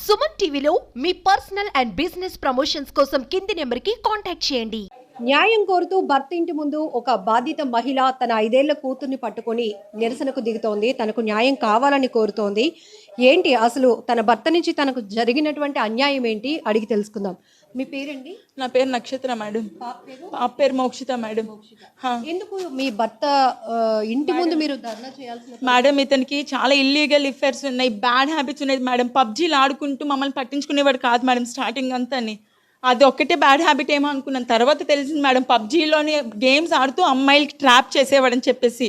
సుమన్ టీవీలో మీ personal and business promotions కోసం కింది నెంబర్కి కాంటాక్ట్ చేయండి. న్యాయం కోరుతూ భర్త ఇంటి ముందు ఒక బాధిత మహిళ తన 5 ఏళ్ల కూతుర్ని పట్టుకొని నిరసనకు దిగుతోంది. తనకు న్యాయం కావాలని కోరుతోంది. ఏంటి అసలు తన భర్త నుంచి తనకు జరిగినటువంటి అన్యాయం ఏంటి అడిగి తెలుసుకుందాం. మీ పేరండి? నా పేరు నక్షత్ర మేడం. పాప పేరు మోక్షిత మేడం. ఎందుకు మీ భర్త ఇంటి ముందు మీరు ధర్నా చేయాల్సిన? మేడం ఇతనికి చాలా ఇల్లీగల్ ఎఫైర్స్ ఉన్నాయి, బ్యాడ్ హ్యాబిట్స్ ఉన్నాయి మేడం. పబ్జీలు ఆడుకుంటూ మమ్మల్ని పట్టించుకునేవాడు కాదు మేడం స్టార్టింగ్ అంతాని. అది ఒక్కటే బ్యాడ్ హ్యాబిట్ ఏమో అనుకున్నాను. తర్వాత తెలిసింది మేడం పబ్జీలోనే గేమ్స్ ఆడుతూ అమ్మాయిలకి ట్రాప్ చేసేవాడని చెప్పేసి.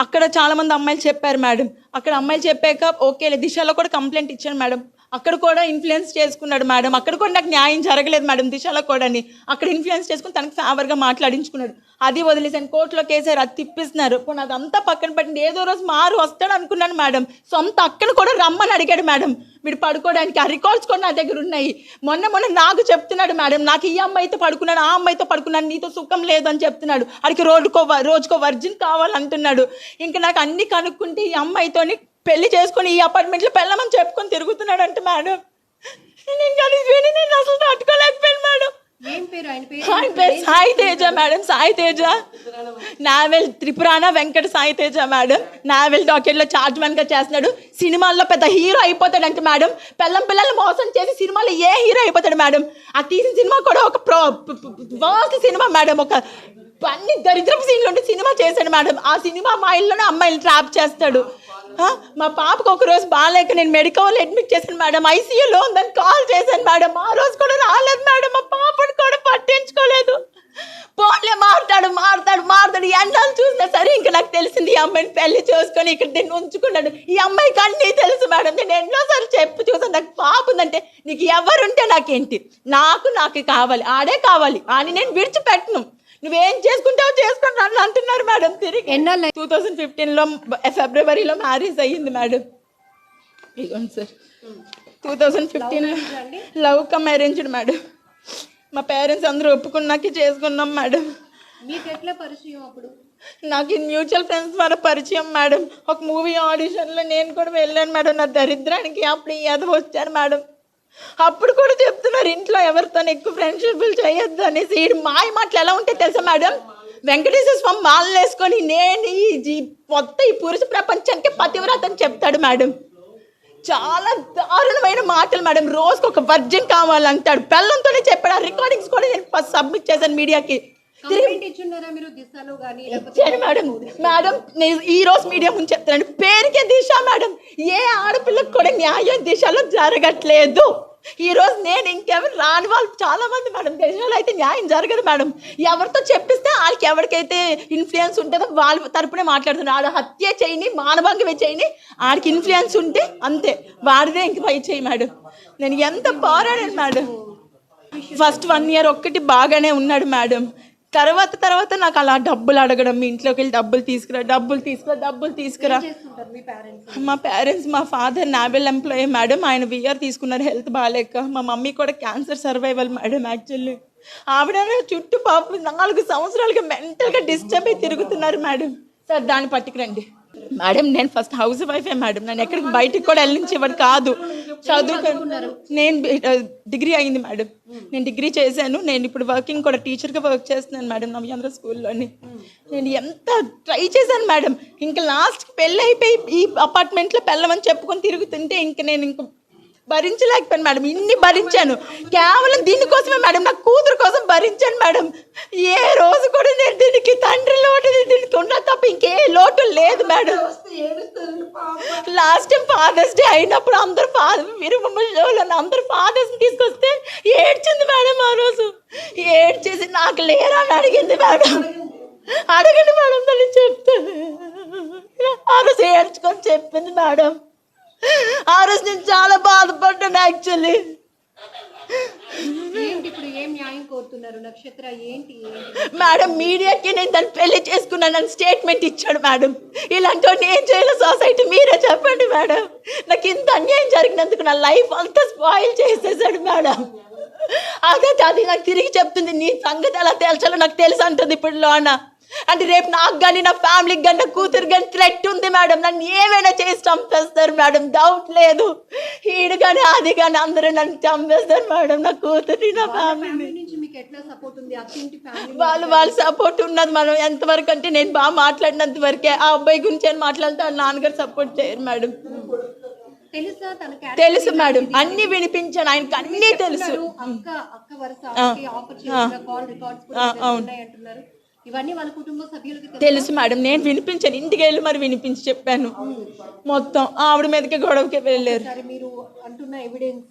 అక్కడ చాలామంది అమ్మాయిలు చెప్పారు మేడం. అక్కడ అమ్మాయిలు చెప్పాక ఓకేలే, దిశలో కూడా కంప్లైంట్ ఇచ్చాను మేడం. అక్కడ కూడా ఇన్ఫ్లుయెన్స్ చేసుకున్నాడు మేడం. అక్కడ కూడా నాకు న్యాయం జరగలేదు మేడం. దిశలో కూడా అక్కడ ఇన్ఫ్లుయెన్స్ చేసుకుని తనకు ఫేవర్గా మాట్లాడించుకున్నాడు. అది వదిలేసాను, కోర్టులో కేసారు, అది తిప్పిస్తున్నారు. ఇప్పుడు అదంతా పక్కన పెట్టండి, ఏదో రోజు మారు వస్తాడు అనుకున్నాను మేడం. సొంత అక్కను కూడా రమ్మని అడిగాడు మేడం వీడు పడుకోవడానికి. ఆ రికార్డ్స్ కూడా నా దగ్గర ఉన్నాయి. మొన్న నాకు చెప్తున్నాడు మేడం, నాకు ఈ అమ్మాయితో పడుకున్నాను, ఆ అమ్మాయితో పడుకున్నాను, నీతో సుఖం లేదు అని చెప్తున్నాడు. అడిగి రోజుకో వర్జిన్ కావాలంటున్నాడు. ఇంకా నాకు అన్ని కనుక్కుంటే ఈ అమ్మాయితోని పెళ్లి చేసుకుని ఈ అపార్ట్మెంట్లో పెళ్ళమని చెప్పుకొని తిరుగుతున్నాడు అంటే మేడం. నేను అసలు తట్టుకోలేకపోయాను మేడం. ఆయన పేరు Sai Teja madam. Sai Teja naval Tripurana Venkata Sai Teja madam. Naval డాకెట్లో చార్జ్ మ్యాన్గా చేస్తున్నాడు. సినిమాల్లో పెద్ద హీరో అయిపోతాడంటే మేడం. పిల్లల్ని మోసం చేసి సినిమాలో ఏ హీరో అయిపోతాడు మేడం. ఆ తీసిన సినిమా కూడా ఒక వర్స్ట్ సినిమా మేడం. ఒక అన్ని దరిద్రపు సీన్లు ఉంటే సినిమా చేశాడు మేడం. ఆ సినిమా మా ఇల్లునే అమ్మాయిలు ట్రాప్ చేస్తాడు. మా పాపకు ఒక రోజు బాగాలేక నేను మెడికల్ అడ్మిట్ చేశాను మేడం. ఐసీయూలో ఉందని కాల్ చేశాను మేడం. ఆ రోజు కూడా రాలేదు మేడం. మా పాపను కూడా పట్టించుకోలేదు. పోన్లే మారుతాడు ఎన్నాళ్ళు చూసినా సరే ఇంకా నాకు తెలిసింది ఈ అమ్మాయిని పెళ్లి చేసుకొని ఇక్కడ నేను ఉంచుకున్నాడు. ఈ అమ్మాయికి అన్నీ తెలుసు మేడం. నేను ఎన్నోసార్లు చూసాను. నాకు పాప ఉందంటే నీకు ఎవరుంటే నాకేంటి, నాకు కావాలి, ఆడే కావాలి అని నేను విడిచిపెట్టను. నువ్వేం చేసుకుంటావు చేసుకుంటాను అంటున్నారు మేడం. తిరిగి 2015లో ఫిబ్రవరిలో మ్యారేజ్ అయ్యింది మేడం. ఇదిగోండి సార్, 2015లో లవ్ కమ్ అరేంజ్డ్ మేడం. మా పేరెంట్స్ అందరూ ఒప్పుకున్నాకే చేసుకున్నాం మేడం. మీకు ఎట్లా పరిచయం? అప్పుడు నాకు మ్యూచువల్ ఫ్రెండ్స్ ద్వారా పరిచయం మేడం. ఒక మూవీ ఆడిషన్లో నేను కూడా వెళ్ళాను మేడం. నా దరిద్రానికి అప్పుడు ఏదో వచ్చాను మేడం. అప్పుడు కూడా చెప్తున్నారు ఇంట్లో ఎవరితో ఎక్కువ ఫ్రెండ్షిప్లు చేయొద్దు అనేసి. ఈ మాయ మాటలు ఎలా ఉంటే తెలుసా మేడం, వెంకటేశ్వర స్వామి మాలలు వేసుకొని నేను మొత్తం ఈ పురుష ప్రపంచానికి పతివ్రత అని చెప్తాడు మేడం. చాలా దారుణమైన మాటలు మేడం. రోజుకు ఒక వర్జిన్ కావాలంటాడు. పెళ్ళంతోనే చెప్పాడు. ఆ రికార్డింగ్స్ కూడా నేను సబ్మిట్ చేశాను మీడియాకి. మేడం నేను ఈ రోజు మీడియా ముందు చెప్తాను, పేరుకే దిశ మేడం. ఏ ఆడపిల్లకు కూడా న్యాయం దిశలో జరగట్లేదు. ఈ రోజు నేను ఇంకెవరు రాని వాళ్ళు చాలా మంది మేడం. దేశంలో అయితే న్యాయం జరగదు మేడం. ఎవరితో చెప్పిస్తే వాళ్ళకి ఎవరికైతే ఇన్ఫ్లుయెన్స్ ఉంటుందో వాళ్ళ తరపునే మాట్లాడుతున్నారు. ఆడ హత్య చేయని, మానభంగమే చేయని, ఆడికి ఇన్ఫ్లుయెన్స్ ఉంటే అంతే, వాడిదే ఇంక పై చేయి మేడం. నేను ఎంత పోరాడాను మేడం. ఫస్ట్ 1 year ఒక్కటి బాగానే ఉన్నాడు మేడం. తర్వాత నాకు అలా డబ్బులు అడగడం, మీ ఇంట్లోకి వెళ్ళి డబ్బులు తీసుకురా. మా పేరెంట్స్, మా ఫాదర్ నావెల్ ఎంప్లాయీ మేడం. ఆయన విఆర్ తీసుకున్నారు హెల్త్ బాగాలేక. మా మమ్మీ కూడా క్యాన్సర్ సర్వైవల్ మేడం. యాక్చువల్లీ ఆవిడ చుట్టూ పాప 4 సంవత్సరాలుగా మెంటల్గా డిస్టర్బ్ అయి తిరుగుతున్నారు మేడం. సార్ దాన్ని పట్టుకురండి మేడం. నేను ఫస్ట్ హౌస్ వైఫే మేడం. నేను ఎక్కడికి బయటికి కూడా వెళ్ళించేవాడు కాదు. చదువుకున్నారు. నేను డిగ్రీ అయింది మేడం. నేను డిగ్రీ చేశాను. నేను ఇప్పుడు వర్కింగ్ కూడా టీచర్గా వర్క్ చేస్తున్నాను మేడం నవ్యాంధ్ర స్కూల్లోని. నేను ఎంత ట్రై చేశాను మేడం. ఇంకా లాస్ట్కి పెళ్ళి అయిపోయి ఈ అపార్ట్మెంట్లో పెళ్ళమని చెప్పుకొని తిరుగుతుంటే నేను భరించలేకపోయాను మేడం. ఇన్ని భరించాను కేవలం దీనికోసమే మేడం, నా కూతురు కోసం భరించాను మేడం. ఏ రోజు కూడా నేను దీనికి తండ్రి లోటు దీనికి ఉన్నా తప్ప ఇంకే లోటు లేదు madam. Last time father's day అయినప్పుడు అందరూ అందరూ ఫాదర్స్ని తీసుకొస్తే ఏడ్చింది మేడం. ఆ రోజు ఏడ్చేసి నాకు లేరా అని అడిగింది మేడం. అడగండి మేడం, నేను చెప్తాను. ఆ రోజు ఏడ్చుకొని చెప్పింది మేడం. ఆ రోజు నేను చాలా బాధపడ్డాను యాక్చువల్లీ. మేడం మీడియాకి నేను దాన్ని పెళ్లి చేసుకున్నాను స్టేట్మెంట్ ఇచ్చాడు మేడం. ఇలాంటి ఏం చేయాలి సొసైటీ, మీరే చెప్పండి మేడం. నాకు ఇంత అన్యాయం జరిగినందుకు నా లైఫ్ అంతా స్పాయిల్ చేసేసాడు మేడం. అది నాకు తిరిగి చెప్తుంది, నీ సంగతి ఎలా తేల్చాలో నాకు తెలుసు అంటుంది ఇప్పుడు లోన. అంటే రేపు నాకు కానీ నా ఫ్యామిలీకి కానీ నా కూతురు కానీ థ్రెట్ ఉంది మేడం. నన్ను ఏమైనా చేసి చంపేస్తారు మేడం, డౌట్ లేదు. ఈడు కానీ అది కానీ అందరూ నన్ను చంపేస్తారు మేడం, నా కూతురు నా ఫ్యామిలీ. నుంచి మీకు ఎట్లా సపోర్ట్ ఉంది? అత్తింటి ఫ్యామిలీ వాళ్ళ సపోర్ట్ ఉన్నది మేడం. ఎంతవరకు అంటే నేను బాగా మాట్లాడినంత వరకే. ఆ అబ్బాయి గురించి అని మాట్లాడితే వాళ్ళ నాన్నగారు సపోర్ట్ చేయరు మేడం. తెలుసా తన తెలుసు మేడం, అన్ని వినిపించాను ఆయనకి, అన్నీ తెలుసు. అక్క అక్క వరుస ఆఫర్ చేసిన కాల్ రికార్డ్స్ కూడా ఉన్నాయి అంటున్నారు. ఇవన్నీ వాళ్ళ కుటుంబ సభ్యులకి తెలుసు మేడం. నేను వినిపించాను, ఇంటికి వెళ్ళి మరి వినిపించి చెప్పాను మొత్తం. ఆవిడ మీదకి గొడవకి వెళ్ళారు. మీరు అంటున్న ఎవిడెన్స్